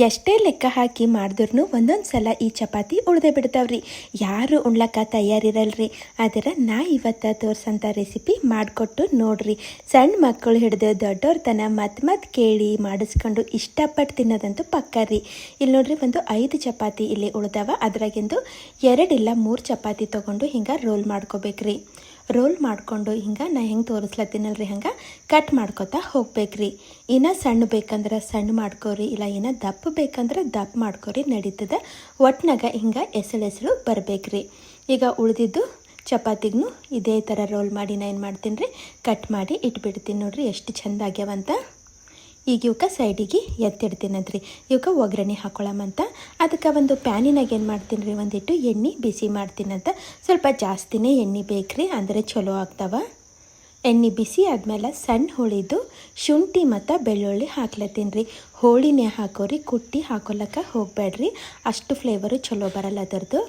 ಎಷ್ಟೇ ಲೆಕ್ಕ ಹಾಕಿ ಮಾಡಿದ್ರೂ ಒಂದೊಂದು ಸಲ ಈ ಚಪಾತಿ ಉಳ್ದೇ ಬಿಡ್ತಾವ್ರಿ. ಯಾರು ಉಣ್ಲಕ್ಕ ತಯಾರಿರಲ್ರಿ. ಆದರೆ ನಾ ಇವತ್ತು ತೋರ್ಸಂಥ ರೆಸಿಪಿ ಮಾಡಿಕೊಟ್ಟು ನೋಡ್ರಿ. ಸಣ್ಣ ಮಕ್ಕಳು ಹಿಡಿದು ದೊಡ್ಡವ್ರ ತನ ಮತ್ತೆ ಕೇಳಿ ಮಾಡಿಸ್ಕೊಂಡು ಇಷ್ಟಪಟ್ಟು ತಿನ್ನೋದಂತೂ ಪಕ್ಕ ರೀ. ಇಲ್ಲಿ ನೋಡ್ರಿ, ಒಂದು 5 ಚಪಾತಿ ಇಲ್ಲಿ ಉಳ್ದವ. ಅದ್ರಾಗಿಂದು 2 ಇಲ್ಲ 3 ಚಪಾತಿ ತೊಗೊಂಡು ಹಿಂಗೆ ರೋಲ್ ಮಾಡ್ಕೋಬೇಕ್ರಿ. ರೋಲ್ ಮಾಡಿಕೊಂಡು ಹಿಂಗೆ ನಾ ಹೆಂಗೆ ತೋರಿಸ್ಲತ್ತೀನಲ್ರಿ ಹಂಗೆ ಕಟ್ ಮಾಡ್ಕೊತಾ ಹೋಗ್ಬೇಕ್ರಿ. ಇನ್ನು ಸಣ್ಣ ಬೇಕಂದ್ರೆ ಸಣ್ಣ ಮಾಡ್ಕೋರಿ, ಇಲ್ಲ ಇನ್ನು ದಪ್ಪ ಬೇಕಂದ್ರೆ ದಪ್ಪ ಮಾಡ್ಕೋರಿ, ನಡೀತದೆ. ಒಟ್ನಾಗ ಹಿಂಗೆ ಎಸಳು ಬರಬೇಕ್ರಿ. ಈಗ ಉಳಿದಿದ್ದು ಚಪಾತಿಗೂ ಇದೇ ಥರ ರೋಲ್ ಮಾಡಿ ನಾ ಏನು ಮಾಡ್ತೀನಿ ರೀ, ಕಟ್ ಮಾಡಿ ಇಟ್ಬಿಡ್ತೀನಿ. ನೋಡಿರಿ ಎಷ್ಟು ಚೆಂದ ಆಗ್ಯಾವಂತ. ಈಗ ಇವಕ್ಕೆ ಸೈಡಿಗೆ ಎತ್ತಿಡ್ತೀನಂತ್ರಿ. ಇವಕ್ಕೆ ಒಗ್ಗರಣೆ ಹಾಕೊಳ್ಳೋಮಂತ. ಅದಕ್ಕೆ ಒಂದು ಪ್ಯಾನಿನಾಗ ಏನು ಮಾಡ್ತೀನಿ ರೀ, ಒಂದಿಟ್ಟು ಎಣ್ಣೆ ಬಿಸಿ ಮಾಡ್ತೀನಂತ. ಸ್ವಲ್ಪ ಜಾಸ್ತಿನೇ ಎಣ್ಣೆ ಬೇಕ್ರಿ, ಅಂದರೆ ಚಲೋ ಆಗ್ತಾವ. ಎಣ್ಣೆ ಬಿಸಿ ಆದಮೇಲೆ ಸಣ್ಣ ಹೋಳಿದು ಶುಂಠಿ ಮತ್ತು ಬೆಳ್ಳುಳ್ಳಿ ಹಾಕ್ಲತ್ತೀನಿ ರೀ. ಹೋಳಿನೇ ಹಾಕೋರಿ, ಕುಟ್ಟಿ ಹಾಕೊಳಕ್ಕೆ ಹೋಗಬೇಡ್ರಿ, ಅಷ್ಟು ಫ್ಲೇವರು ಚಲೋ ಬರಲ್ಲ ಅದರದ್ದು.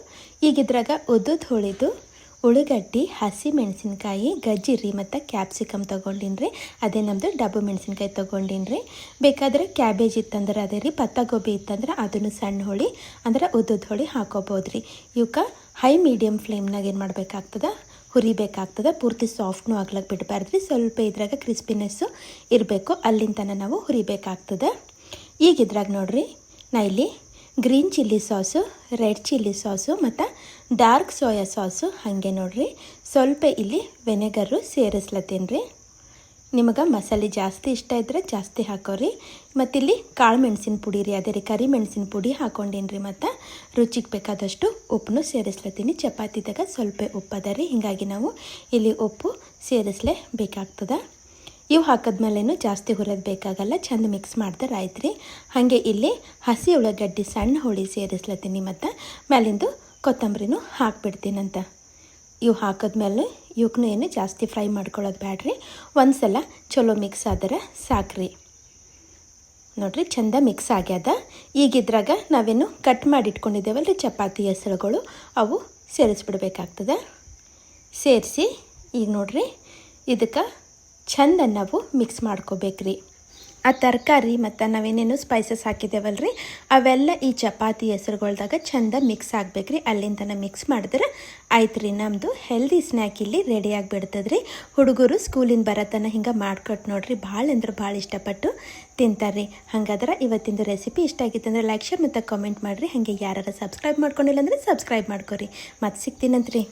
ಈಗ ಇದ್ರಾಗ ಉದ್ದುದ ಹೋಳಿದು ಉಳ್ಳಾಗಡ್ಡಿ, ಹಸಿ ಮೆಣಸಿನ್ಕಾಯಿ, ಗಜ್ಜಿರಿ ಮತ್ತು ಕ್ಯಾಪ್ಸಿಕಮ್ ತೊಗೊಂಡಿನಿ ರೀ. ಅದೇ ನಮ್ಮದು ಡಬ್ಬು ಮೆಣಸಿನ್ಕಾಯಿ ತೊಗೊಂಡಿನಿ ರೀ. ಬೇಕಾದರೆ ಕ್ಯಾಬೇಜ್ ಇತ್ತಂದ್ರೆ ಅದೇ ರೀ, ಪತ್ತಾಗೋಬಿ ಇತ್ತಂದ್ರೆ ಅದನ್ನು ಸಣ್ಣ ಹೋಳಿ ಅಂದ್ರೆ ಉದ್ದುದ ಹೋಳಿ ಹಾಕೋಬೋದು ರೀ. ಇವಕ್ಕೆ ಹೈ ಮೀಡಿಯಮ್ ಫ್ಲೇಮ್ನಾಗ ಏನು ಮಾಡಬೇಕಾಗ್ತದೆ, ಹುರಿಬೇಕಾಗ್ತದೆ. ಪೂರ್ತಿ ಸಾಫ್ಟ್ನೂ ಆಗ್ಲಕ್ಕೆ ಬಿಡಬಾರ್ದ್ರಿ. ಸ್ವಲ್ಪ ಇದ್ರಾಗ ಕ್ರಿಸ್ಪಿನೆಸ್ಸು ಇರಬೇಕು, ಅಲ್ಲಿಂದ ನಾವು ಹುರಿಬೇಕಾಗ್ತದೆ. ಈಗ ಇದ್ರಾಗ ನೋಡಿರಿ, ನಾ ಇಲ್ಲಿ green chilli sauce, red chilli sauce ಮತ್ತು ಡಾರ್ಕ್ ಸೋಯಾ ಸಾಸು, ಹಾಗೆ ನೋಡಿರಿ ಸ್ವಲ್ಪ ಇಲ್ಲಿ ವೆನೆಗರು ಸೇರಿಸ್ಲತ್ತೀನಿ ರೀ. ನಿಮಗೆ ಮಸಾಲೆ ಜಾಸ್ತಿ ಇಷ್ಟ ಇದ್ದರೆ ಜಾಸ್ತಿ ಹಾಕೋರಿ. ಮತ್ತಿಲ್ಲಿ ಕಾಳು ಮೆಣಸಿನ ಪುಡಿ ರೀ, ಅದೇ ರೀ ಕರಿ ಮೆಣಸಿನ ಪುಡಿ ಹಾಕ್ಕೊಂಡೀನಿ ರೀ. ಮತ್ತು ರುಚಿಗೆ ಬೇಕಾದಷ್ಟು ಉಪ್ಪನ್ನು ಸೇರಿಸ್ಲತ್ತೀನಿ. ಚಪಾತಿದಾಗ ಸ್ವಲ್ಪ ಉಪ್ಪು ಅದ ರೀ, ಹೀಗಾಗಿ ನಾವು ಇಲ್ಲಿ ಉಪ್ಪು ಸೇರಿಸ್ಲೇಬೇಕಾಗ್ತದೆ. ಇವು ಹಾಕಿದ್ಮೇಲೇನು ಜಾಸ್ತಿ ಹುರಿಯೋದು ಬೇಕಾಗಲ್ಲ, ಚೆಂದ ಮಿಕ್ಸ್ ಮಾಡಿದ್ರೆ ಆಯ್ತು ರೀ. ಹಾಗೆ ಇಲ್ಲಿ ಹಸಿ ಉಳ್ಳಾಗಡ್ಡಿ ಸಣ್ಣ ಹೋಳಿ ಸೇರಿಸ್ಲತ್ತೀನಿ ಮತ್ತು ಮೇಲಿಂದು ಕೊತ್ತಂಬರಿನೂ ಹಾಕ್ಬಿಡ್ತೀನಂತ. ಇವು ಹಾಕಿದ್ಮೇಲೆ ಇವಕ್ಕೂ ಏನು ಜಾಸ್ತಿ ಫ್ರೈ ಮಾಡ್ಕೊಳ್ಳೋದು ಬ್ಯಾಡ್ರಿ. ಒಂದು ಸಲ ಚಲೋ ಮಿಕ್ಸ್ ಆದ್ರೆ ಸಾಕ್ರಿ. ನೋಡಿರಿ ಚೆಂದ ಮಿಕ್ಸ್ ಆಗ್ಯದ. ಈಗಿದ್ರಾಗ ನಾವೇನು ಕಟ್ ಮಾಡಿ ಇಟ್ಕೊಂಡಿದ್ದೇವಲ್ಲ ರೀ ಚಪಾತಿ ಹೆಸರುಗಳು, ಅವು ಸೇರಿಸ್ಬಿಡ್ಬೇಕಾಗ್ತದೆ. ಸೇರಿಸಿ ಈಗ ನೋಡಿರಿ ಇದಕ್ಕೆ ಚೆಂದ ನಾವು ಮಿಕ್ಸ್ ಮಾಡ್ಕೋಬೇಕ್ರಿ. ಆ ತರಕಾರಿ ಮತ್ತು ನಾವೇನೇನು ಸ್ಪೈಸಸ್ ಹಾಕಿದ್ದೇವಲ್ಲ ರೀ, ಅವೆಲ್ಲ ಈ ಚಪಾತಿ ಹೆಸರುಗಳ್ದಾಗ ಚೆಂದ ಮಿಕ್ಸ್ ಆಗಬೇಕ್ರಿ. ಅಲ್ಲಿಂದ ಮಿಕ್ಸ್ ಮಾಡಿದ್ರೆ ಆಯ್ತು ರೀ, ನಮ್ಮದು ಹೆಲ್ದಿ ಸ್ನ್ಯಾಕ್ ಇಲ್ಲಿ ರೆಡಿಯಾಗಿ ಬಿಡ್ತದೆ ರೀ. ಹುಡುಗರು ಸ್ಕೂಲಿಂದ ಬರತನ ಹಿಂಗೆ ಮಾಡ್ಕೊಟ್ಟು ನೋಡಿರಿ, ಭಾಳ ಅಂದ್ರೆ ಭಾಳ ಇಷ್ಟಪಟ್ಟು ತಿಂತಾರೆ ರೀ. ಹಾಗಾದ್ರೆ ಇವತ್ತಿಂದು ರೆಸಿಪಿ ಇಷ್ಟ ಆಗಿತ್ತು ಅಂದರೆ ಲೈಕ್, ಶೇರ್ ಮತ್ತು ಕಾಮೆಂಟ್ ಮಾಡಿರಿ. ಹಾಗೆ ಯಾರು ಸಬ್ಸ್ಕ್ರೈಬ್ ಮಾಡ್ಕೊಂಡಿಲ್ಲ ಅಂದರೆ ಸಬ್ಸ್ಕ್ರೈಬ್ ಮಾಡ್ಕೊರಿ. ಮತ್ತೆ ಸಿಗ್ತೀನಂತ್ರಿ.